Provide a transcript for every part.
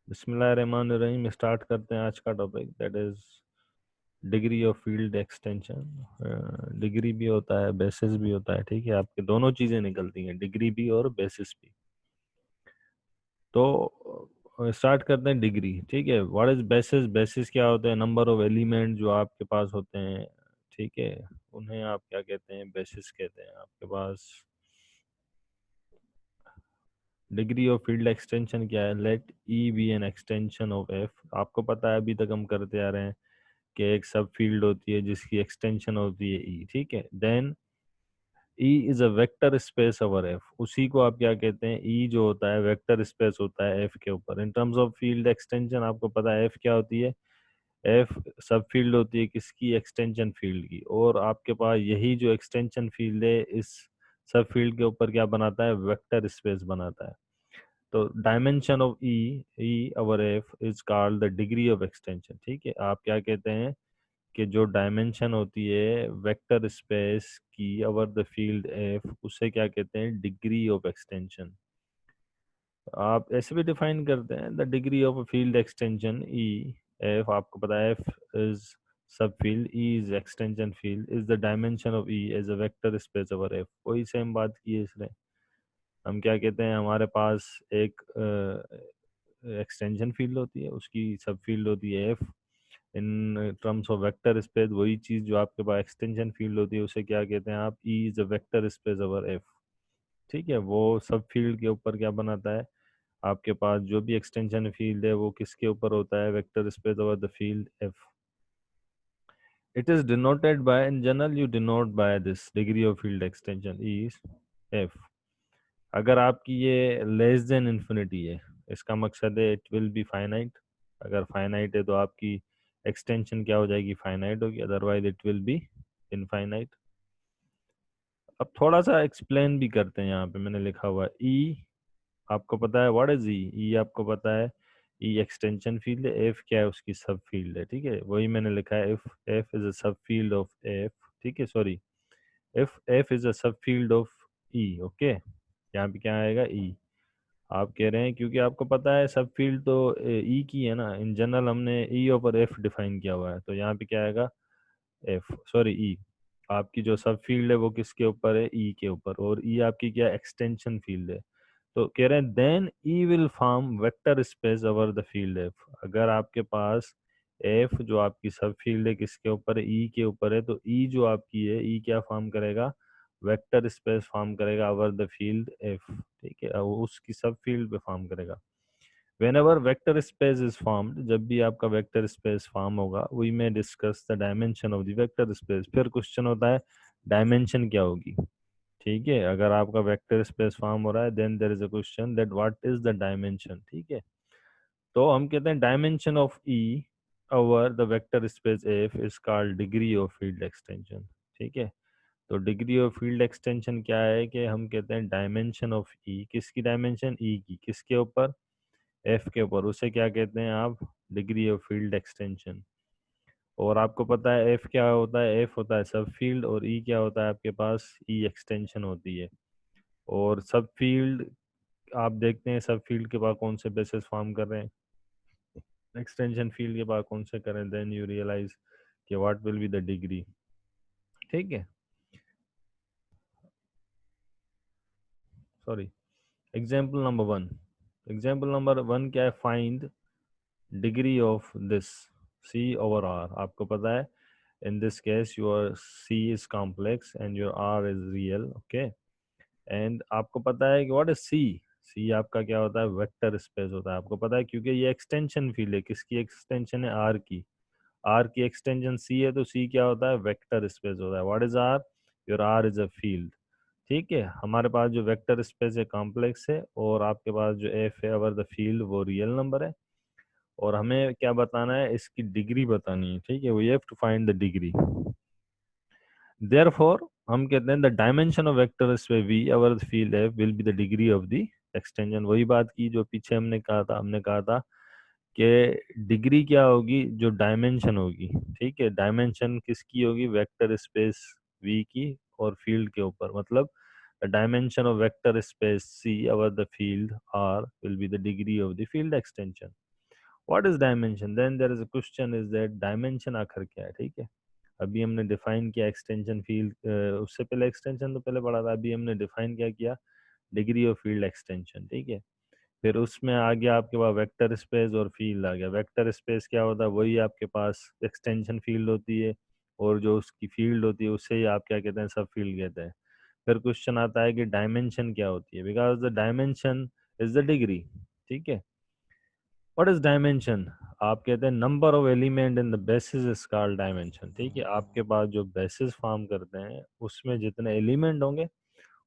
बिस्मिल्लाहिर्रहमानिर्रहीम। स्टार्ट करते हैं आज का topic, that is degree of field extension. Degree भी होता है, बेसिस भी होता है, ठीक है। आपके दोनों चीज़ें निकलती हैं, डिग्री भी और बेसिस भी। तो स्टार्ट करते हैं डिग्री, ठीक है। What is basis? बेसिस क्या होता है? नंबर ऑफ एलिमेंट जो आपके पास होते हैं, ठीक है, उन्हें आप क्या कहते हैं? बेसिस कहते हैं। आपके पास डिग्री ऑफ फील्ड एक्सटेंशन क्या है? Let E be an extension of F. आपको पता है, अभी तक हम करते आ रहे हैं कि एक सब फील्ड होती है जिसकी एक्सटेंशन होती है ई, ठीक है। Then E is a vector space over F. उसी को आप क्या कहते हैं? ई जो होता है वेक्टर स्पेस होता है एफ के ऊपर। In terms of field extension आपको पता है एफ क्या होती है? एफ सब फील्ड होती है किसकी? एक्सटेंशन फील्ड की। और आपके पास यही जो एक्सटेंशन फील्ड है इस सब फील्ड के ऊपर क्या बनाता है? वेक्टर स्पेस बनाता है। तो dimension of E, E over F is called the degree of extension, ठीक है। आप क्या कहते हैं कि जो डायमेंशन होती है वेक्टर स्पेस की ओवर द फील्ड एफ, उसे क्या कहते हैं? Degree of extension. आप ऐसे भी डिफाइन करते हैं, the degree of field extension E F. आपको पता है F is sub field, E is extension field, is the dimension of E as a vector space over F. वही सेम बात की है इसने। हम क्या कहते हैं? हमारे पास एक एक्सटेंशन फील्ड होती है, उसकी सब फील्ड होती है F in terms of vector space. वही चीज़ जो आपके पास एक्सटेंशन फील्ड होती है उसे क्या कहते हैं आप? ई is a vector space over F, ठीक है। वो सब फील्ड के ऊपर क्या बनाता है? आपके पास जो भी एक्सटेंशन फील्ड है वो किसके ऊपर होता है? Vector space over the field F. It is denoted by, in general you denote by this degree of field extension is F. अगर आपकी ये लेस देन इन्फिनिटी है, इसका मकसद है इट विल बी फाइनाइट। अगर फाइनाइट है तो आपकी एक्सटेंशन क्या हो जाएगी? फाइनाइट होगी, otherwise it will be infinite. अब थोड़ा सा एक्सप्लेन भी करते हैं। यहाँ पे मैंने लिखा हुआ ई, आपको पता है व्हाट इज ई? ई आपको पता है ई एक्सटेंशन फील्ड है, एफ क्या है? उसकी सब फील्ड है, ठीक है। वही मैंने लिखा है, एफ एफ इज अ सब फील्ड ऑफ एफ, ठीक है। Sorry, F F is a सब फील्ड ऑफ ई, ओके। यहाँ पे क्या आएगा? ई। आप कह रहे हैं क्योंकि आपको पता है सब फील्ड तो ई की है ना, इन जनरल हमने ई ओवर एफ डिफाइन किया हुआ है, तो यहाँ पे क्या आएगा? एफ, सॉरी ई। आपकी जो सब फील्ड है वो किसके ऊपर है? ई के ऊपर। और ई आपकी क्या? एक्सटेंशन फील्ड है। तो कह रहे हैं then E will form vector space over the field F. अगर आपके पास एफ जो आपकी सब फील्ड है किसके ऊपर है? ई के ऊपर है, तो ई जो आपकी है ई क्या फॉर्म करेगा? वेक्टर स्पेस फॉर्म करेगा ओवर द फील्ड एफ, ठीक है। और वो उसकी सब फील्ड पे फॉर्म करेगा। whenever vector space is formed, जब भी आपका वेक्टर स्पेस फॉर्म होगा, we may discuss the dimension of the vector space। फिर क्वेश्चन होता है डायमेंशन क्या होगी, ठीक है। अगर आपका वेक्टर स्पेस फॉर्म हो रहा है then there is a question that what is the dimension, ठीक है। तो हम कहते हैं dimension of E over the vector space F is called degree of field extension, ठीक है। तो डिग्री ऑफ फील्ड एक्सटेंशन क्या है कि हम कहते हैं डायमेंशन ऑफ ई, किसकी डायमेंशन? ई की, किसके ऊपर? एफ के ऊपर। उसे क्या कहते हैं आप? Degree of field extension. और आपको पता है एफ क्या होता है? एफ होता है सब फील्ड, और ई क्या होता है आपके पास? ई एक्सटेंशन होती है। और सब फील्ड आप देखते हैं सब फील्ड के बाद कौन से बेसिस फॉर्म कर रहे हैं? एक्सटेंशन फील्ड के बाद कौन से करें? देन यू रियलाइज कि what will be the degree, ठीक है। Sorry, example number one. Example number one क्या है? Find degree of this C over R. आपको पता है in this case your c is complex and your r is real, okay। and आपको पता है कि what is c? c आपका क्या होता है? वेक्टर स्पेस होता है। आपको पता है क्योंकि ये एक्सटेंशन फील्ड है, किसकी एक्सटेंशन है? r की। r की एक्सटेंशन c है, तो c क्या होता है? वेक्टर स्पेस होता है। What is r? Your r is a field, ठीक है। हमारे पास जो वेक्टर स्पेस है कॉम्प्लेक्स है, और आपके पास जो f है ओवर द फील्ड वो रियल नंबर है। और हमें क्या बताना है? इसकी डिग्री बतानी है, ठीक है। We have to find the degree. Therefore, हम कहते हैं the dimension of vector space V over the field F will be the degree of the extension. वही बात की जो पीछे हमने कहा था। हमने कहा था कि डिग्री क्या होगी? जो डायमेंशन होगी, ठीक है। डायमेंशन किसकी होगी? वेक्टर स्पेस वी की और फील्ड के ऊपर। मतलब the dimension of vector space C over the field R will be the degree of the field extension. What is dimension, then there is a question is that dimension आखिर क्या है, ठीक है। अभी हमने डिफाइन किया एक्सटेंशन फील्ड, उससे पहले एक्सटेंशन तो पहले पढ़ा था, अभी हमने डिफाइन क्या किया, डिग्री ऑफ फील्ड एक्सटेंशन, ठीक है। फिर उसमें आ गया आपके पास वेक्टर स्पेस और फील्ड आ गया। वेक्टर स्पेस क्या होता है, वही आपके पास एक्सटेंशन फील्ड होती है, और जो उसकी फील्ड होती है उससे ही आप क्या कहते हैं, सब फील्ड कहते हैं। फिर क्वेश्चन आता है कि डायमेंशन क्या होती है, because the dimension is the degree, ठीक है। व्हाट इज डायमेंशन, आप कहते हैं number of element in the basis is called dimension, ठीक है। आपके पास जो बेसिस फॉर्म करते हैं उसमें जितने एलिमेंट होंगे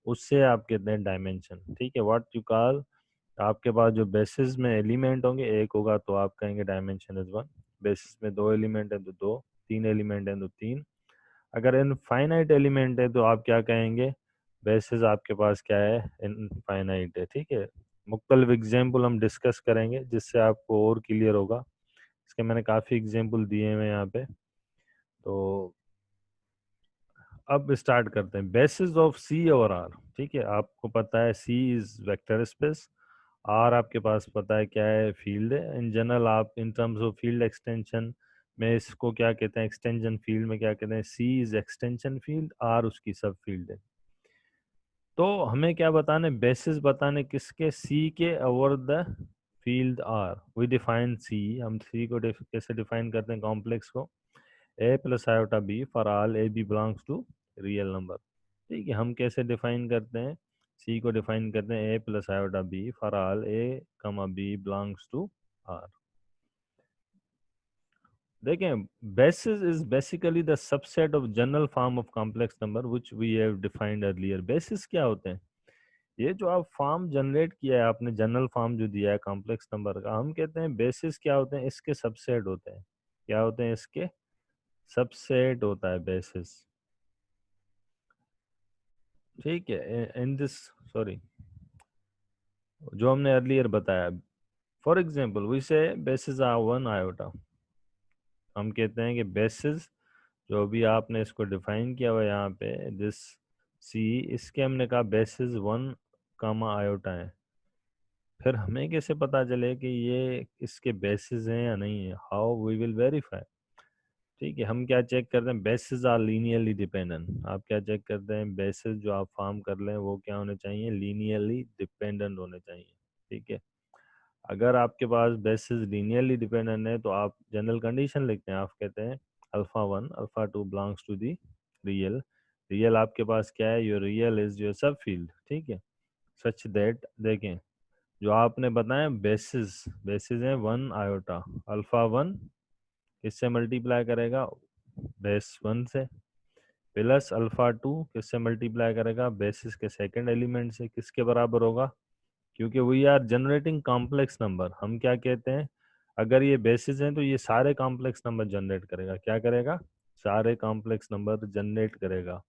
उससे आप कहते हैं डायमेंशन, ठीक है। व्हाट यू कॉल, आपके पास जो बेसिस में एलिमेंट होंगे एक होगा तो आप कहेंगे डायमेंशन इज वन, बेसिस में दो एलिमेंट है तो दो, तीन एलिमेंट है तो तीन, अगर इनफाइनाइट एलिमेंट है तो आप क्या कहेंगे, बेसिस आपके पास क्या है, इनफाइनाइट है, ठीक है। मुख्तलिफ एग्जाम्पल हम डिस्कस करेंगे जिससे आपको और क्लियर होगा, इसके मैंने काफ़ी एग्जाम्पल दिए हुए हैं यहाँ पे। तो अब स्टार्ट करते हैं, बेसिस ऑफ सी और आर, ठीक है। आपको पता है सी इज वेक्टर स्पेस, आर आपके पास पता है क्या है, फील्ड है। इन जनरल आप in terms of field extension में इसको क्या कहते हैं, एक्सटेंशन फील्ड में क्या कहते हैं, सी इज एक्सटेंशन फील्ड, आर उसकी सब फील्ड है। तो हमें क्या बताने, बेसिस बताने किसके, सी के over the field R. We define C, हम सी को कैसे डिफाइन करते हैं, कॉम्प्लेक्स को, A plus iota B for all A B belongs to real number, ठीक है। हम कैसे डिफाइन करते हैं, सी को डिफाइन करते हैं A plus iota B for all A comma B belongs to R. देखें, basis is basically the subset of general form of complex number which we have defined earlier. Basis क्या होते हैं, ये जो आप फॉर्म जनरेट किया है आपने, जनरल फॉर्म जो दिया है कॉम्प्लेक्स नंबर का, हम कहते हैं बेसिस क्या होते हैं, इसके सबसेट होते हैं। क्या होते हैं, इसके सबसेट होता है बेसिस, ठीक है। इन दिस, सॉरी, जो हमने अर्लियर बताया, फॉर एग्जांपल वी से बेसिस आर वन आयोटा, हम कहते हैं कि बेसिस जो भी आपने इसको डिफाइन किया हुआ है यहाँ पे, दिस सी, इसके हमने कहा बेसिस वन कामा आयोटा है। फिर हमें कैसे पता चले कि ये इसके बेसिस हैं या नहीं है, हाउ वी विल वेरीफाई, ठीक है। हम क्या चेक करते हैं, बेसिस आर लीनियरली डिपेंडेंट। आप क्या चेक करते हैं, बेसिस जो आप फॉर्म कर लें वो क्या होने चाहिए, लीनियरली डिपेंडेंट होने चाहिए, ठीक है। अगर आपके पास बेसिस लीनियरली डिपेंडेंट है तो आप जनरल कंडीशन लिखते हैं, आप कहते हैं alpha one alpha two belongs to the real, real आपके पास क्या है, your real is your sub field, ठीक है। सच दैट, देखें जो आपने बताया बेसिस, बेसिस है वन आयोटा, अल्फा वन किससे मल्टीप्लाई करेगा, बेस वन से, प्लस अल्फा टू किससे मल्टीप्लाई करेगा, बेसिस के सेकंड एलिमेंट से, किसके बराबर होगा, क्योंकि we are generating complex number. हम क्या कहते हैं, अगर ये बेसिस हैं तो ये सारे कॉम्प्लेक्स नंबर जनरेट करेगा, क्या करेगा, सारे कॉम्प्लेक्स नंबर जनरेट करेगा।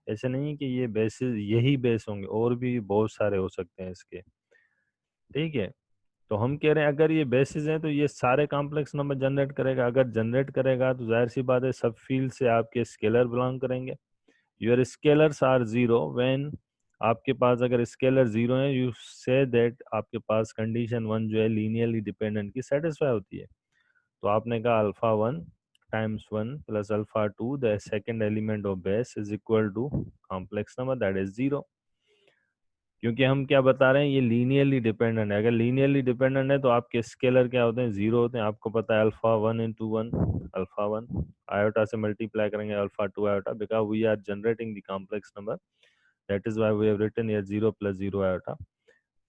ऐसे नहीं कि ये बेसिस यही बेस होंगे, और भी बहुत सारे हो सकते हैं इसके, ठीक है। तो हम कह रहे हैं अगर ये बेसिस हैं तो ये सारे कॉम्प्लेक्स नंबर जनरेट करेगा, अगर जनरेट करेगा तो जाहिर सी बात है सब फील्ड से आपके स्केलर बिलोंग करेंगे। Your scalars are zero when, आपके पास अगर स्केलर जीरो है, यू से दैट आपके पास कंडीशन वन जो है लीनियरली डिपेंडेंट की सेटिस्फाई होती है। तो आपने कहा alpha one times one plus alpha two the second element of base is equal to complex number that is zero, क्योंकि हम क्या बता रहे हैं, ये लीनियरली डिपेंडेंट है। अगर लीनियरली डिपेंडेंट है तो आपके स्केलर क्या होते हैं, जीरो होते हैं। आपको पता है alpha one into one alpha one, iota से मल्टीप्लाई करेंगे alpha two iota, because we are generating the complex number, that is why we have written here zero plus zero iota.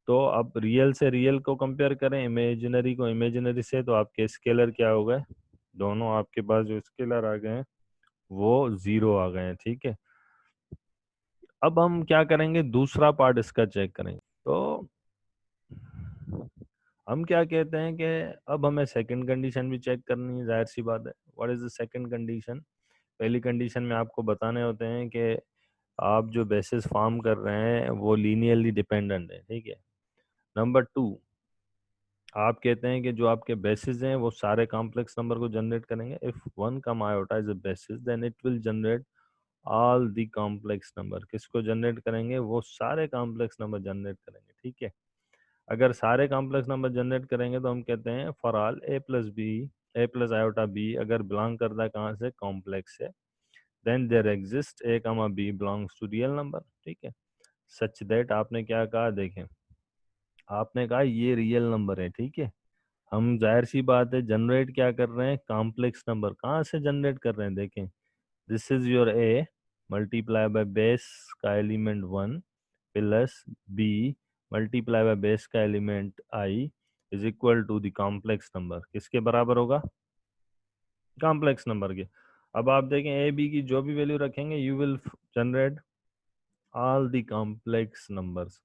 तो अब रियल से रियल को compare करें, imaginary को imaginary से, तो आपके स्केलर क्या हो गए, दोनों आपके पास जो स्केलर आ गए हैं वो जीरो आ गए हैं, ठीक है। अब हम क्या करेंगे, दूसरा पार्ट इसका चेक करेंगे। तो हम क्या कहते हैं कि अब हमें सेकंड कंडीशन भी चेक करनी है, जाहिर सी बात है। What is the second condition, पहली कंडीशन में आपको बताने होते हैं कि आप जो बेसिस फॉर्म कर रहे हैं वो लीनियरली डिपेंडेंट है, ठीक है। नंबर टू, आप कहते हैं कि जो आपके बेसिस हैं वो सारे कॉम्प्लेक्स नंबर को जनरेट करेंगे। If one comma iota is a basis then it will generate all the complex number, किसको जनरेट करेंगे, वो सारे कॉम्प्लेक्स नंबर जनरेट करेंगे, ठीक है। अगर सारे कॉम्प्लेक्स नंबर जनरेट करेंगे तो हम कहते हैं for all A plus B, A plus iota B अगर बिलोंग करता है कहाँ से, कॉम्प्लेक्स से, then there exist A comma B belongs to real number. ठीक है, सच दैट आपने क्या कहा, देखें आपने कहा ये रियल नंबर है। ठीक है, हम जाहिर सी बात है जनरेट क्या कर रहे हैं, कॉम्प्लेक्स नंबर। कहाँ से जनरेट कर रहे हैं, देखें this is your A multiply by base का element 1 plus B multiply by base का element I is equal to the complex number. किसके बराबर होगा, कॉम्प्लेक्स नंबर के। अब आप देखें ए बी की जो भी वैल्यू रखेंगे you will generate all the complex numbers.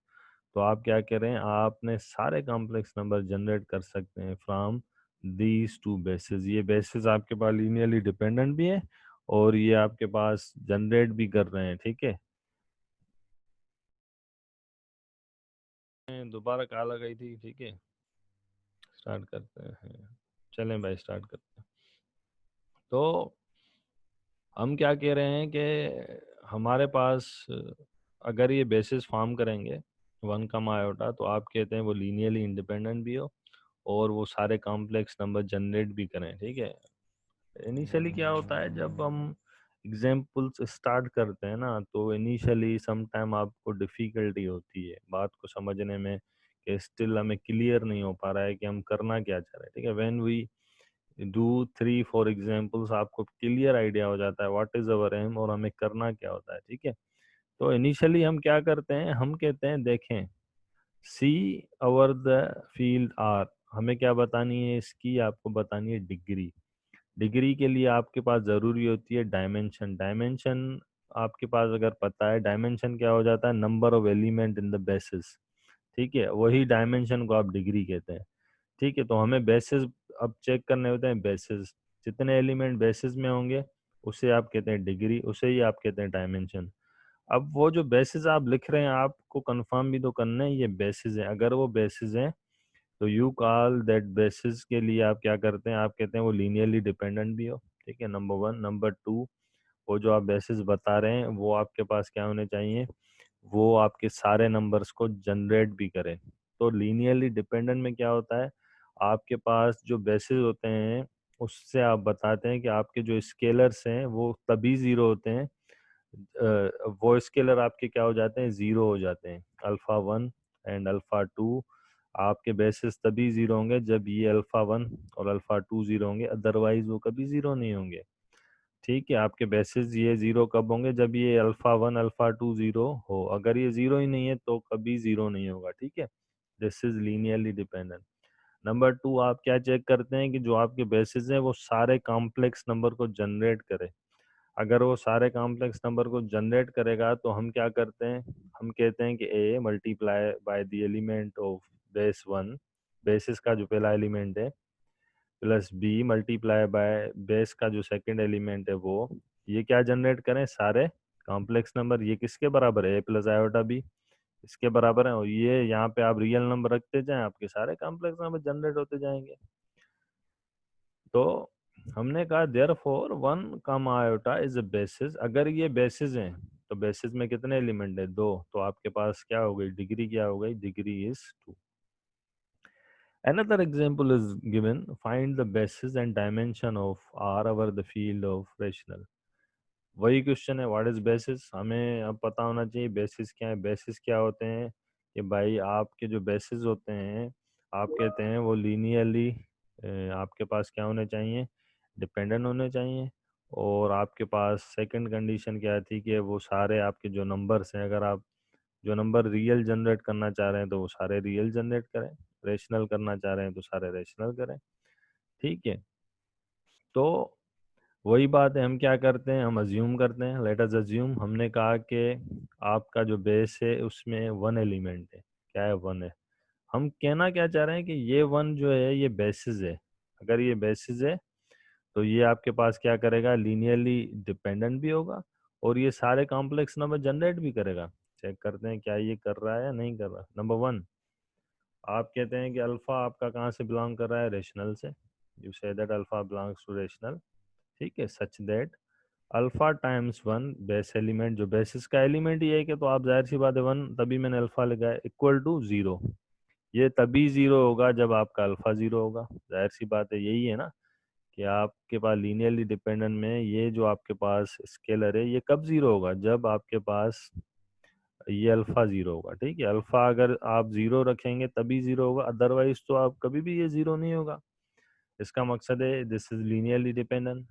तो आप क्या कह रहे हैं, आपने सारे कॉम्प्लेक्स नंबर जनरेट कर सकते हैं फ्रॉम दीज टू बेसिस। ये बेसिस आपके पास लीनियरली डिपेंडेंट भी है और ये आपके पास जनरेट भी कर रहे हैं। ठीक है, दोबारा कॉल आ गई थी। ठीक है, स्टार्ट करते हैं, चलें भाई स्टार्ट करते हैं। तो हम क्या कह रहे हैं कि हमारे पास अगर ये बेसिस फॉर्म करेंगे 1 आयोटा, तो आप कहते हैं वो लीनियरली इंडिपेंडेंट भी हो और वो सारे कॉम्प्लेक्स नंबर जनरेट भी करें। ठीक है, इनिशियली क्या होता है जब हम एग्जाम्पल्स स्टार्ट करते हैं ना, तो इनिशियली सम टाइम आपको डिफ़िकल्टी होती है बात को समझने में, कि स्टिल हमें क्लियर नहीं हो पा रहा है कि हम करना क्या चाह रहे हैं। ठीक है, व्हेन वी डू 3-4 एग्जाम्पल्स आपको क्लियर आइडिया हो जाता है व्हाट इज़ अवर एम और हमें करना क्या होता है। ठीक है, तो इनिशियली हम क्या करते हैं, हम कहते हैं देखें सी ओवर द फील्ड आर, हमें क्या बतानी है, इसकी आपको बतानी है डिग्री। डिग्री के लिए आपके पास ज़रूरी होती है डायमेंशन। डायमेंशन आपके पास अगर पता है, डायमेंशन क्या हो जाता है, number of element in the basis. ठीक है, वही डायमेंशन को आप डिग्री कहते हैं। ठीक है, तो हमें बेसिस अब चेक करने होते हैं, बेसिस जितने एलिमेंट बेसिस में होंगे उसे आप कहते हैं डिग्री, उसे ही आप कहते हैं डायमेंशन। अब वो जो बेसिस आप लिख रहे हैं आपको कंफर्म भी तो करना है ये बेसिस है। अगर वो बेसिस है तो यू कॉल दैट बेसिस के लिए आप क्या करते हैं, आप कहते हैं वो लीनियरली डिपेंडेंट भी हो। ठीक है, नंबर 1। नंबर 2, वो जो आप बेसिस बता रहे हैं वो आपके पास क्या होने चाहिए, वो आपके सारे नंबर्स को जनरेट भी करें। तो लीनियरली डिपेंडेंट में क्या होता है, आपके पास जो बेसिस होते हैं उससे आप बताते हैं कि आपके जो स्केलर्स हैं वो तभी ज़ीरो होते हैं, वो स्केलर आपके क्या हो जाते हैं, ज़ीरो हो जाते हैं। अल्फ़ा 1 एंड अल्फ़ा 2 आपके बेसिस तभी ज़ीरो होंगे जब ये अल्फ़ा 1 और अल्फ़ा 2 ज़ीरो होंगे, अदरवाइज वो कभी ज़ीरो नहीं होंगे। ठीक है, आपके बेसिस ये ज़ीरो कब होंगे, जब ये अल्फ़ा 1 अल्फ़ा 2 ज़ीरो हो। अगर ये ज़ीरो ही नहीं है तो कभी ज़ीरो नहीं होगा। ठीक है, this is linearly dependent. Number 2, आप क्या चेक करते हैं कि जो आपके बेसिस हैं वो सारे कॉम्प्लेक्स नंबर को जनरेट करे। अगर वो सारे कॉम्प्लेक्स नंबर को जनरेट करेगा तो हम क्या करते हैं, हम कहते हैं कि A multiply by the element of base 1, basis का जो पहला एलिमेंट है, plus B multiply by base का जो सेकंड एलिमेंट है वो, ये क्या जनरेट करें, सारे कॉम्प्लेक्स नंबर। ये किसके बराबर है, ए प्लस आयोटा बी, इसके बराबर है। और ये यहाँ पे आप रियल नंबर रखते जाएं, आपके सारे कॉम्प्लेक्स नंबर जनरेट होते जाएंगे। तो हमने कहा therefore 1 iota is a basis. अगर ये बेसिस हैं तो बेसिस में कितने एलिमेंट है, 2। तो आपके पास क्या हो गई, डिग्री क्या हो गई, degree is 2। Another example is given. Find the basis and dimension of R over the field of rational. वही क्वेश्चन है, व्हाट इज बेसिस। हमें अब पता होना चाहिए बेसिस क्या है। बेसिस क्या होते हैं कि भाई आपके जो बेसिस होते हैं आप कहते हैं वो लीनियरली आपके पास क्या होने चाहिए, डिपेंडेंट होने चाहिए। और आपके पास सेकंड कंडीशन क्या थी कि वो सारे आपके जो नंबर्स हैं, अगर आप जो नंबर रियल जनरेट करना चाह रहे हैं तो वो सारे रियल जनरेट करें, रेशनल करना चाह रहे हैं तो सारे रेशनल करें। ठीक है, तो वही बात है, हम क्या करते हैं, हम अज्यूम करते हैं। लेट अस अज्यूम, हमने कहा कि आपका जो बेस है उसमें 1 एलिमेंट है। क्या है, 1 है। हम कहना क्या चाह रहे हैं कि ये 1 जो है ये बेसिस है। अगर ये बेसिस है तो ये आपके पास क्या करेगा, लीनियरली डिपेंडेंट भी होगा और ये सारे कॉम्प्लेक्स नंबर जनरेट भी करेगा। चेक करते हैं क्या ये कर रहा है या नहीं कर रहा। नंबर 1, आप कहते हैं कि अल्फा आपका कहाँ से बिलोंग कर रहा है, रेशनल से। You say that alpha belongs to rational. ठीक है, such that alpha times 1 base element, जो बेसिस का एलिमेंट ही है कि, तो आप जाहिर सी बात है 1, तभी मैंने अल्फा लिखा है, इक्वल टू 0। ये तभी जीरो होगा जब आपका अल्फा जीरो होगा। जाहिर सी बात है, यही है ना कि आपके पास लीनियरली डिपेंडेंट में ये जो आपके पास स्केलर है ये कब जीरो होगा, जब आपके पास ये अल्फा जीरो होगा। ठीक है, अल्फा अगर आप जीरो रखेंगे तभी जीरो होगा, अदरवाइज तो आप कभी भी ये जीरो नहीं होगा। इसका मकसद है this is linearly dependent.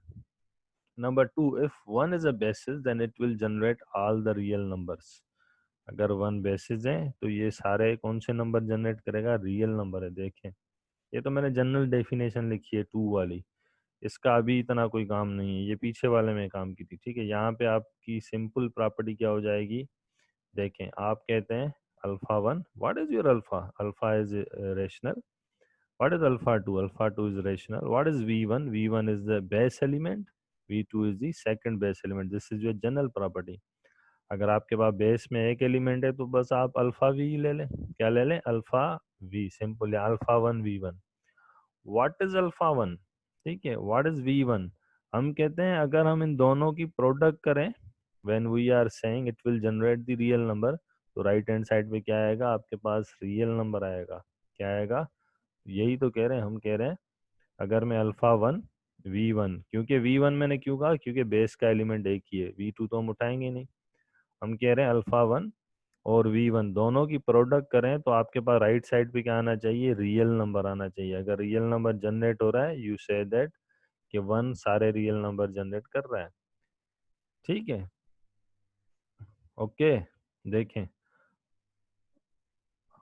Number two, if one is a basis then it will generate all the real numbers. अगर वन बेसिस है तो ये सारे कौन से नंबर जनरेट करेगा, रियल नंबर है। देखें, ये तो मैंने जनरल डेफिनेशन लिखी है टू वाली, इसका अभी इतना कोई काम नहीं है, ये पीछे वाले में काम की थी। ठीक है, यहाँ पे आपकी सिंपल प्रॉपर्टी क्या हो जाएगी, देखें आप कहते हैं alpha one, what is your alpha, alpha is rational, what is alpha two, alpha two is rational, what is V one, V one is the base element, V two is the second base element, this is your general property. अगर आपके पास base में एक element है तो बस आप alpha V ले लें, क्या ले लें, अल्फा वी, सिंपल है alpha one V one. What is alpha one, ठीक है, व्हाट इज वी वन, हम कहते हैं अगर हम इन दोनों की प्रोडक्ट करें, when we are saying it will generate the real number, तो राइट हैंड साइड पे क्या आएगा आपके पास, रियल नंबर आएगा। क्या आएगा, यही तो कह रहे हैं, हम कह रहे हैं अगर मैं अल्फा वन वी वन, क्योंकि वी वन मैंने क्यों कहा, क्योंकि बेस का एलिमेंट एक ही है, वी टू तो हम उठाएंगे नहीं, हम कह रहे हैं अल्फा वन और वी वन दोनों की प्रोडक्ट करें तो आपके पास राइट साइड पे क्या आना चाहिए, रियल नंबर आना चाहिए। अगर रियल नंबर जनरेट हो रहा है यू से दैट कि वन सारे रियल नंबर जनरेट कर रहा है। ठीक है, ओके। देखें,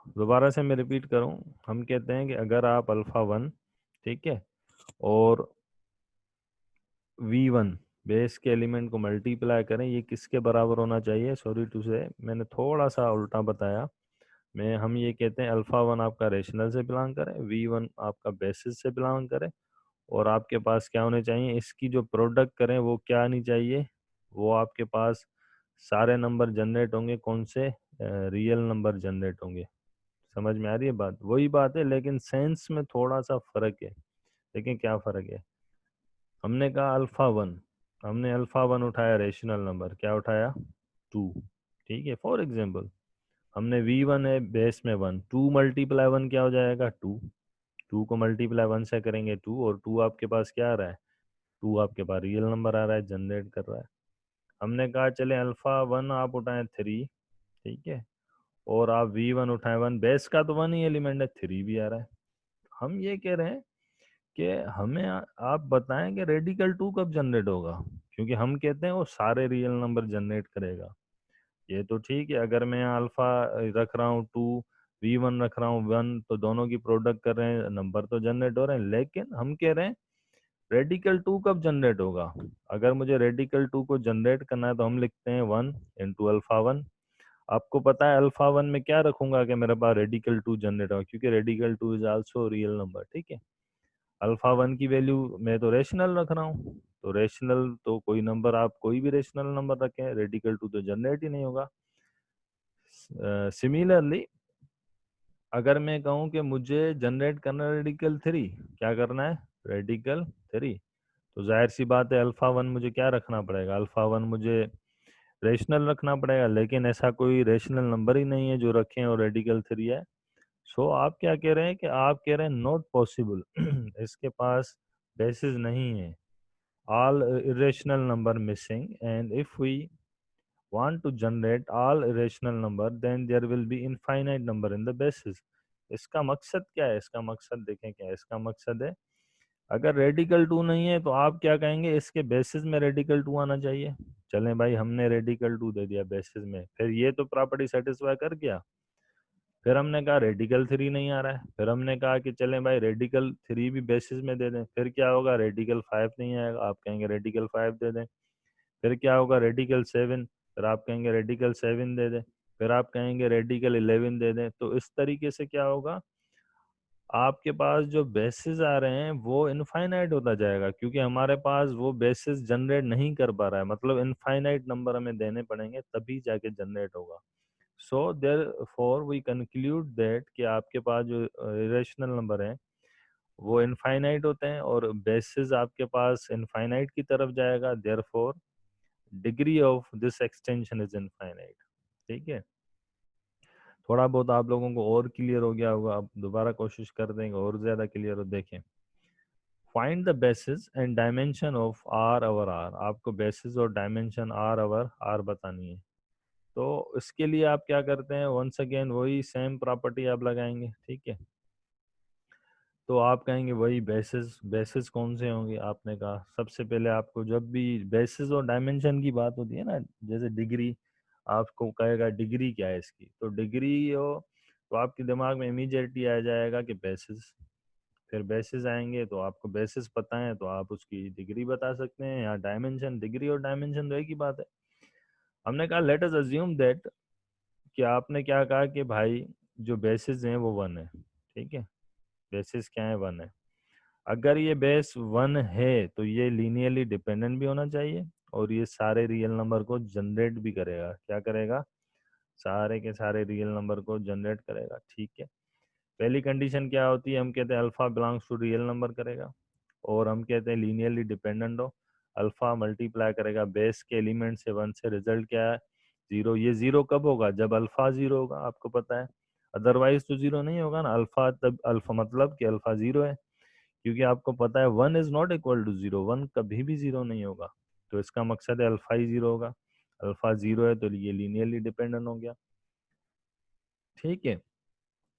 दोबारा से मैं रिपीट करूं, हम कहते हैं कि अगर आप अल्फा वन, ठीक है, और वी वन बेस के एलिमेंट को मल्टीप्लाई करें, ये किसके बराबर होना चाहिए, सॉरी टू से मैंने थोड़ा सा उल्टा बताया। मैं हम ये कहते हैं अल्फा वन आपका रेशनल से बिलोंग करे, वी वन आपका बेसिस से बिलोंग करे, और आपके पास क्या होने चाहिए, इसकी जो प्रोडक्ट करें वो क्या आनी चाहिए, वो आपके पास सारे नंबर जनरेट होंगे, कौन से, रियल नंबर जनरेट होंगे। समझ में आ रही है बात, वही बात है लेकिन सेंस में थोड़ा सा फर्क है। देखें क्या फर्क है, हमने कहा अल्फा वन, हमने अल्फा वन उठाया रेशनल नंबर, क्या उठाया, टू। ठीक है, फॉर एग्जाम्पल हमने वी वन है बेस में वन, टू मल्टीप्लाई वन क्या हो जाएगा, टू, टू को मल्टीप्लाई वन से करेंगे टू, और टू आपके पास क्या आ रहा है, टू आपके पास रियल नंबर आ रहा है, जनरेट कर रहा है। हमने कहा चले अल्फा वन आप उठाएं थ्री, ठीक है, और आप वी वन उठाएं वन, बेस का तो वन ही एलिमेंट है, थ्री भी आ रहा है। हम ये कह रहे हैं कि हमें आप बताएं कि रेडिकल टू कब जनरेट होगा, क्योंकि हम कहते हैं वो सारे रियल नंबर जनरेट करेगा। ये तो ठीक है, अगर मैं यहाँ अल्फा रख रहा हूँ टू, वी वन रख रहा हूँ वन, तो दोनों की प्रोडक्ट कर रहे हैं, नंबर तो जनरेट हो रहे हैं, लेकिन हम कह रहे हैं रेडिकल टू कब जनरेट होगा। अगर मुझे रेडिकल टू को जनरेट करना है तो हम लिखते हैं वन इंटू अल्फा वन। आपको पता है अल्फा वन में क्या रखूंगा कि मेरे पास रेडिकल टू जनरेट होगा, क्योंकि radical two is also real number. ठीक है, अल्फा वन की वैल्यू मैं तो रेशनल रख रहा हूँ, तो रेशनल तो कोई नंबर आप कोई भी रेशनल नंबर रखें, रेडिकल टू तो जनरेट ही नहीं होगा। सिमिलरली अगर मैं कहूँ कि मुझे जनरेट करना है रेडिकल थ्री, क्या करना है, रेडिकल थ्री, तो जाहिर सी बात है अल्फा वन मुझे क्या रखना पड़ेगा, अल्फा वन मुझे रेशनल रखना पड़ेगा, लेकिन ऐसा कोई रेशनल नंबर ही नहीं है जो रखें और रेडिकल थ्री है। सो आप क्या कह रहे हैं कि आप कह रहे हैं नॉट पॉसिबल इसके पास बेसिस नहीं है, all irrational number missing, and if we want to generate all irrational number then there will be infinite number in the basis। इसका मकसद क्या है, इसका मकसद देखें क्या है, इसका मकसद है अगर रेडिकल टू नहीं है तो आप क्या कहेंगे, इसके बेसिस में रेडिकल टू आना चाहिए। चलें भाई, हमने रेडिकल टू दे दिया बेसिस में, फिर ये तो प्रॉपर्टी सेटिस्फाई कर गया। फिर हमने कहा रेडिकल थ्री नहीं आ रहा है, फिर हमने कहा कि चलें भाई रेडिकल थ्री भी बेसिस में दे दें, फिर क्या होगा, रेडिकल फाइव नहीं आएगा, आप कहेंगे रेडिकल फाइव दे दें। फिर क्या होगा, रेडिकल सेवन, फिर आप कहेंगे रेडिकल सेवन दे दें, फिर आप कहेंगे रेडिकल इलेवन दे दें। तो इस तरीके से क्या होगा, आपके पास जो बेसिस आ रहे हैं वो इनफाइनाइट होता जाएगा, क्योंकि हमारे पास वो बेसिस जनरेट नहीं कर पा रहा है, मतलब इनफाइनाइट नंबर हमें देने पड़ेंगे तभी जाके जनरेट होगा। So therefore we conclude that कि आपके पास जो इरेशनल नंबर है वो इनफाइनाइट होते हैं और बेसिस आपके पास इनफाइनाइट की तरफ जाएगा, therefore degree of this extension is infinite. ठीक है, थोड़ा बहुत आप लोगों को और क्लियर हो गया होगा, आप दोबारा कोशिश कर देंगे और ज़्यादा क्लियर हो। देखें, find the basis and dimension of R over R. आपको बेसिस और डायमेंशन आर ओवर आर बतानी है। तो इसके लिए आप क्या करते हैं, वंस अगेन वही सेम प्रॉपर्टी आप लगाएंगे, ठीक है। तो आप कहेंगे वही बेसिस, बेसिस कौन से होंगे, आपने कहा सबसे पहले आपको जब भी बेसिस और डायमेंशन की बात होती है ना, जैसे डिग्री, आपको कहेगा डिग्री क्या है इसकी, तो डिग्री हो तो आपके दिमाग में इमीडिएटली आ जाएगा कि बेसिस। फिर बेसिस आएंगे तो आपको बेसिस पता है तो आप उसकी डिग्री बता सकते हैं, या डायमेंशन, डिग्री और डायमेंशन तो एक ही बात है। हमने कहा लेट अस अज्यूम दैट, कि आपने क्या कहा कि भाई जो बेसिस हैं वो वन है, ठीक है। बेसिस क्या है, वन है। अगर ये बेस वन है तो ये लीनियरली डिपेंडेंट भी होना चाहिए, और ये सारे रियल नंबर को जनरेट भी करेगा। क्या करेगा, सारे के सारे रियल नंबर को जनरेट करेगा, ठीक है। पहली कंडीशन क्या होती है, हम कहते हैं alpha belongs to real number करेगा, और हम कहते हैं लीनियरली डिपेंडेंट हो। अल्फा मल्टीप्लाई करेगा बेस के एलिमेंट से वन से, रिजल्ट क्या है, जीरो। ये जीरो कब होगा, जब अल्फा जीरो होगा, आपको पता है। अदरवाइज तो जीरो नहीं होगा ना, अल्फा तब अल्फा मतलब कि अल्फा जीरो है, क्योंकि आपको पता है one is not equal to zero, one कभी भी जीरो नहीं होगा। तो इसका मकसद है अल्फा ही जीरो होगा। अल्फा जीरो है तो ये लीनियरली डिपेंडेंट हो गया, ठीक है।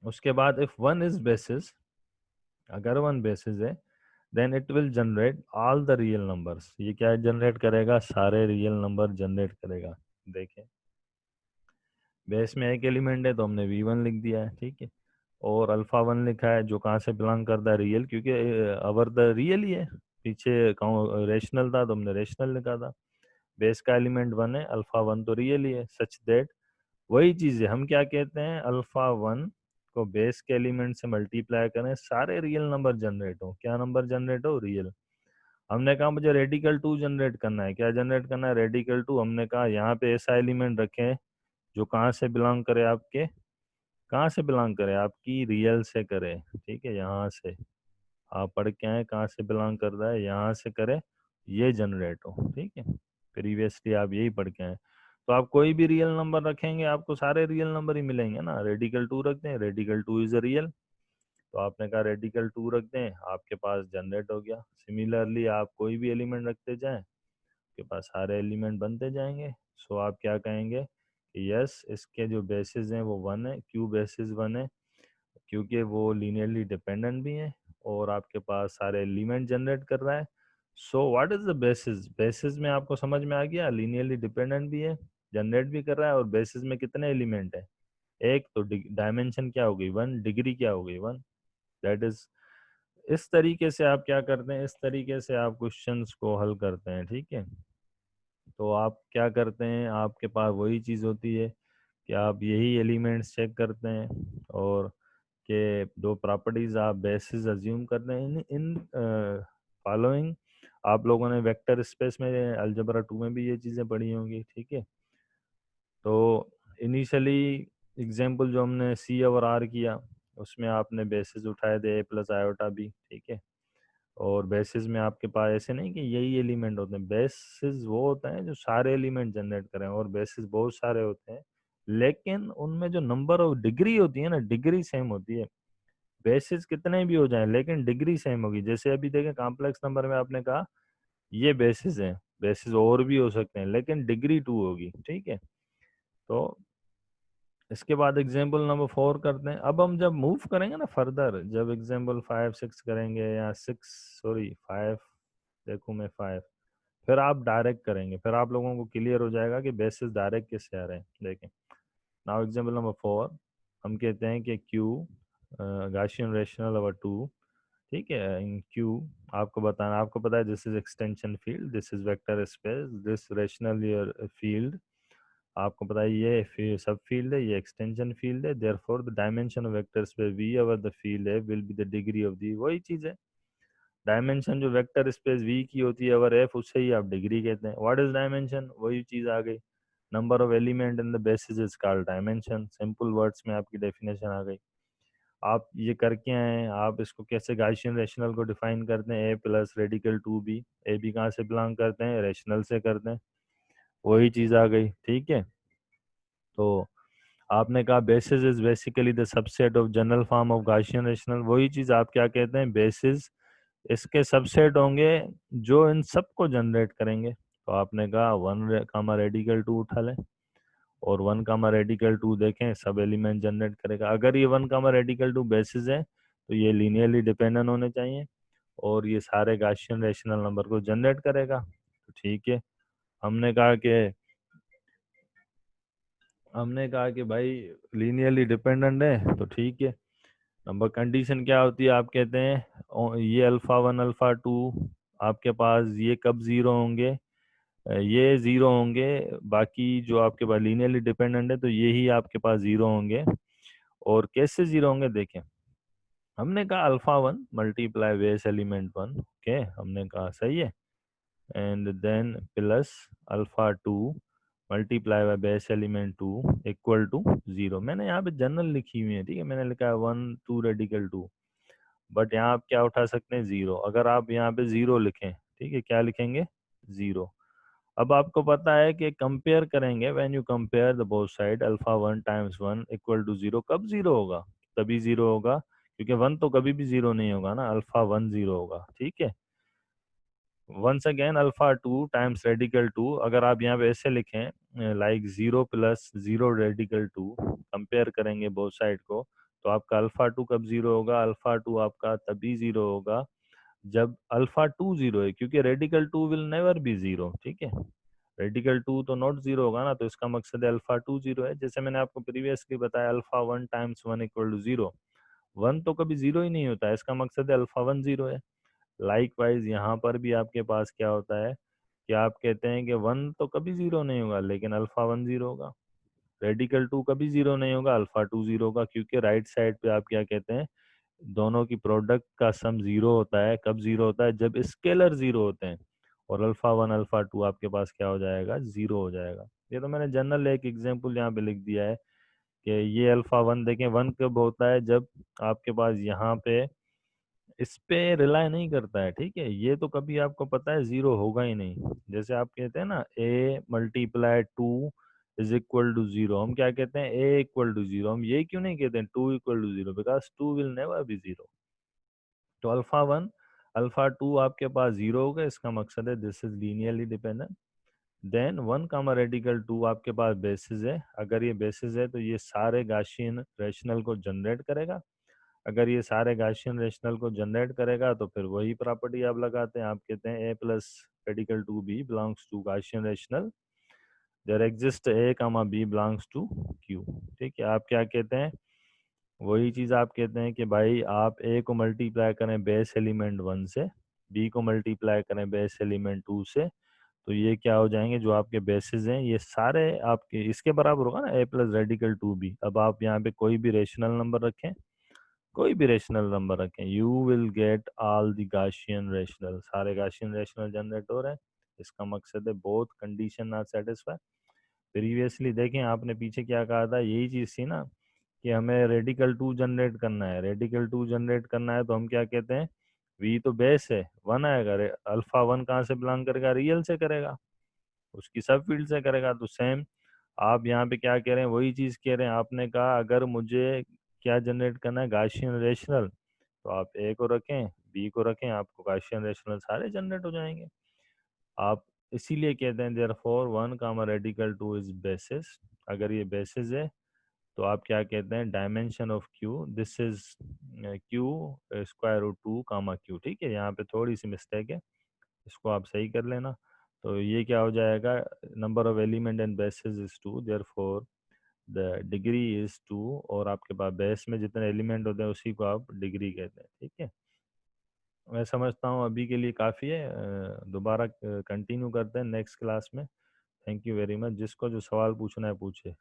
उसके बाद इफ वन इज बेसिस, अगर वन बेसिस है, then it will generate all the real numbers. ये क्या जनरेट करेगा, सारे रियल नंबर जनरेट करेगा। देखें, बेस में एक एलिमेंट है तो हमने V1 लिख दिया है, ठीक है। और अल्फा वन लिखा है जो कहाँ से बिलोंग करता है, रियल, क्योंकि अवर द रियल ही है। पीछे रेशनल था तो हमने रेशनल लिखा था। बेस का एलिमेंट वन है, अल्फा वन तो रियल ही है, सच दैट वही चीज़ है। हम क्या कहते हैं, अल्फा वन को बेस के एलिमेंट से मल्टीप्लाई करें, सारे रियल नंबर जनरेट हो। क्या नंबर जनरेट हो, रियल। हमने कहा मुझे रेडिकल टू जनरेट करना है। क्या जनरेट करना है, रेडिकल टू। हमने कहा यहाँ पे ऐसा एलिमेंट रखें जो कहाँ से बिलोंग करे, आपके कहाँ से बिलोंग करे, आपकी रियल से करे, ठीक है। यहाँ से आप पढ़ के आए, कहाँ से बिलोंग कर रहा है, यहाँ से करे, ये जनरेट हो, ठीक है। प्रीवियसली आप यही पढ़ के आए। तो आप कोई भी रियल नंबर रखेंगे आपको सारे रियल नंबर ही मिलेंगे ना। रेडिकल टू रख दें, radical two is a real, तो आपने कहा रेडिकल टू रख दें, आपके पास जनरेट हो गया। सिमिलरली आप कोई भी एलिमेंट रखते जाएं, आपके पास सारे एलिमेंट बनते जाएंगे। सो आप क्या कहेंगे कि यस, इसके जो बेसिस हैं वो वन है। क्यों बेसिस वन है, क्योंकि वो लीनियरली डिपेंडेंट भी है और आपके पास सारे एलिमेंट जनरेट कर रहा है। So what is the basis, basis में आपको समझ में आ गया, लीनियरली डिपेंडेंट भी है, जनरेट भी कर रहा है, और बेसिस में कितने एलिमेंट है, एक। तो डायमेंशन क्या हो गई, वन। डिग्री क्या हो गई, वन। दैट इज, इस तरीके से आप क्या करते हैं, इस तरीके से आप क्वेश्चंस को हल करते हैं, ठीक है। तो आप क्या करते हैं, आपके पास वही चीज़ होती है कि आप यही एलिमेंट्स चेक करते हैं, और के दो प्रॉपर्टीज आप बेसिस अज्यूम करते हैं इन इन फॉलोइंग। आप लोगों ने वेक्टर स्पेस में, अलजेब्रा 2 में भी ये चीज़ें पढ़ी होंगी, ठीक है। तो इनिशियली एग्जांपल जो हमने सी और आर किया, उसमें आपने बेसिस उठाए थे ए प्लस आयोटा बी, ठीक है। और बेसिस में आपके पास ऐसे नहीं कि यही एलिमेंट होते हैं, बेसिस वो होते हैं जो सारे एलिमेंट जनरेट करें, और बेसिस बहुत सारे होते हैं, लेकिन उनमें जो नंबर ऑफ डिग्री होती है ना, डिग्री सेम होती है। बेसिस कितने भी हो जाएं लेकिन डिग्री सेम होगी। जैसे अभी देखें कॉम्प्लेक्स नंबर में आपने कहा ये बेसिस है, बेसिस और भी हो सकते हैं लेकिन डिग्री टू होगी, ठीक है। तो इसके बाद एग्जाम्पल नंबर 4 करते हैं। अब हम जब मूव करेंगे ना फर्दर, जब एग्जाम्पल 5 6 करेंगे, या 6 सॉरी 5, देखूँ मैं 5, फिर आप डायरेक्ट करेंगे, फिर आप लोगों को क्लियर हो जाएगा कि बेसिस डायरेक्ट किससे आ रहे हैं। देखें, नाउ एग्जाम्पल नंबर 4, हम कहते हैं कि Q Gaussian rational over two, ठीक है। इन क्यू आपको बताना, आपको पता है this is extension field, this is vector space, this rational field, आपको पता है ये सब फील्ड है, ये एक्सटेंशन फील्ड है। Therefore the dimension of vector space V over the field है will be the degree of the, वही चीज है। डायमेंशन जो वेक्टर स्पेस वी की होती है ओवर एफ, उससे ही आप डिग्री कहते हैं। व्हाट इज डायमेंशन, वही चीज आ गई। Number of element in the basis is called dimension. Simple words में आपकी डेफिनेशन आ गई। आप ये करके आए हैं, आप इसको कैसे गाउसियन रेशनल को डिफाइन करते हैं, A plus radical two B. A B कहाँ से बिलोंग करते हैं, रेशनल से करते हैं, वही चीज़ आ गई, ठीक है। तो आपने कहा basis is basically the subset of general form of Gaussian rational, वही चीज आप क्या कहते हैं, बेसिस इसके सबसेट होंगे जो इन सबको जनरेट करेंगे। तो आपने कहा वन कामा रेडिकल टू उठा लें, और वन कामा रेडिकल टू देखें सब एलिमेंट जनरेट करेगा। अगर ये one comma radical two basis है तो ये लीनियरली डिपेंडेंट होने चाहिए, और ये सारे गाउसियन रेशनल नंबर को जनरेट करेगा। तो ठीक है, हमने कहा कि हमने कहा कि भाई लीनियरली डिपेंडेंट है, तो ठीक है। नंबर कंडीशन क्या होती है, आप कहते हैं ये अल्फा वन अल्फा टू आपके पास ये कब ज़ीरो होंगे, ये ज़ीरो होंगे। बाकी जो आपके पास लीनियरली डिपेंडेंट है तो ये ही आपके पास ज़ीरो होंगे। और कैसे ज़ीरो होंगे देखें, हमने कहा alpha one multiply base element one, okay, हमने कहा सही है, and then plus alpha two multiply by base element two equal to zero. मैंने यहाँ पे जनरल लिखी हुई है, ठीक है, मैंने लिखा है one two radical two, but यहाँ आप क्या उठा सकते हैं, ज़ीरो। अगर आप यहाँ पे ज़ीरो लिखें, ठीक है, क्या लिखेंगे, ज़ीरो। अब आपको पता है कि कंपेयर करेंगे, when you compare the both side alpha one times one equal to zero, कब ज़ीरो होगा, तभी ज़ीरो होगा, क्योंकि वन तो कभी भी ज़ीरो नहीं होगा ना, अल्फा वन ज़ीरो होगा, ठीक है। Once again alpha two times radical two, अगर आप यहाँ पे ऐसे लिखें like zero plus zero radical two, compare करेंगे बोथ साइड को, तो आपका अल्फा टू कब ज़ीरो होगा, अल्फा टू आपका तभी ज़ीरो होगा जब अल्फा टू ज़ीरो है, क्योंकि radical two will never be zero, ठीक है। रेडिकल टू तो नॉट ज़ीरो होगा ना, तो इसका मकसद है अल्फा टू ज़ीरो है। जैसे मैंने आपको प्रीवियसली बताया alpha one times one equal to zero, one तो कभी ज़ीरो ही नहीं होता है, इसका मकसद है अल्फा वन ज़ीरो है। लाइक वाइज यहाँ पर भी आपके पास क्या होता है कि आप कहते हैं कि वन तो कभी ज़ीरो नहीं होगा लेकिन अल्फा वन ज़ीरो होगा, रेडिकल टू कभी ज़ीरो नहीं होगा, अल्फा टू ज़ीरो होगा, क्योंकि राइट साइड पे आप क्या कहते हैं, दोनों की प्रोडक्ट का सम ज़ीरो होता है। कब ज़ीरो होता है, जब स्केलर ज़ीरो होते हैं, और अल्फा वन अल्फा टू आपके पास क्या हो जाएगा, ज़ीरो हो जाएगा। ये तो मैंने जनरल एक एग्जांपल यहाँ पे लिख दिया है कि ये अल्फा वन देखें, वन कब होता है, जब आपके पास यहाँ पे इस पे रिलाय नहीं करता है, ठीक है, ये तो कभी आपको पता है ज़ीरो होगा ही नहीं। जैसे आप कहते हैं ना A multiply two is equal to zero, हम क्या कहते हैं, ए इक्वल टू ज़ीरो, हम ये क्यों नहीं कहते हैं two equal to zero, because two will never be zero. तो अल्फा वन अल्फा टू आपके पास ज़ीरो होगा, इसका मकसद है this is linearly dependent. Then one comma radical two आपके पास बेसिस है, अगर ये बेसिस है तो ये सारे गाशियन रेशनल को जनरेट करेगा। अगर ये सारे गाशियन रेशनल को जनरेट करेगा तो फिर वही प्रॉपर्टी आप लगाते हैं, आप कहते हैं A plus radical two B belongs to Gaussian rational, there exist A comma B belongs to Q, ठीक है। आप क्या कहते हैं, वही चीज़ आप कहते हैं कि भाई आप ए को मल्टीप्लाई करें बेस एलिमेंट वन से, बी को मल्टीप्लाई करें बेस एलिमेंट टू से, तो ये क्या हो जाएंगे, जो आपके बेसिस हैं ये सारे आपके इसके बराबर होगा ना, ए प्लस रेडिकल टू बी। अब आप यहाँ पे कोई भी रेशनल नंबर रखें, कोई भी रेशनल नंबर रखें, you will get all the Gaussian rational, सारे गाशियन रेशनल जनरेट हो रहे हैं। इसका मकसद है both condition are satisfy. Previously देखें आपने पीछे क्या कहा था, यही चीज़ थी ना कि हमें रेडिकल टू जनरेट करना है, रेडिकल टू जनरेट करना है तो हम क्या कहते हैं, वी तो बेस है, वन आएगा, अल्फा वन कहाँ से बिलोंग करेगा, रियल से करेगा, उसकी सब फील्ड से करेगा। तो सेम आप यहाँ पे क्या कह रहे हैं, वही चीज़ कह रहे हैं। आपने कहा अगर मुझे क्या जनरेट करना है, गाशियन रेशनल, तो आप ए को रखें बी को रखें, आपको गाशियन रेशनल सारे जनरेट हो जाएंगे। आप इसीलिए कहते हैं therefore one comma radical two is basis. अगर ये बेसिस है तो आप क्या कहते हैं, dimension of Q, this is Q square root two comma Q, ठीक है। यहाँ पे थोड़ी सी मिस्टेक है, इसको आप सही कर लेना। तो ये क्या हो जाएगा, number of element and basis is two, therefore the degree is two, और आपके पास बेस में जितने एलिमेंट होते हैं उसी को आप डिग्री कहते हैं, ठीक है। मैं समझता हूँ अभी के लिए काफ़ी है, दोबारा कंटिन्यू करते हैं नेक्स्ट क्लास में। थैंक यू वेरी मच, जिसको जो सवाल पूछना है पूछे।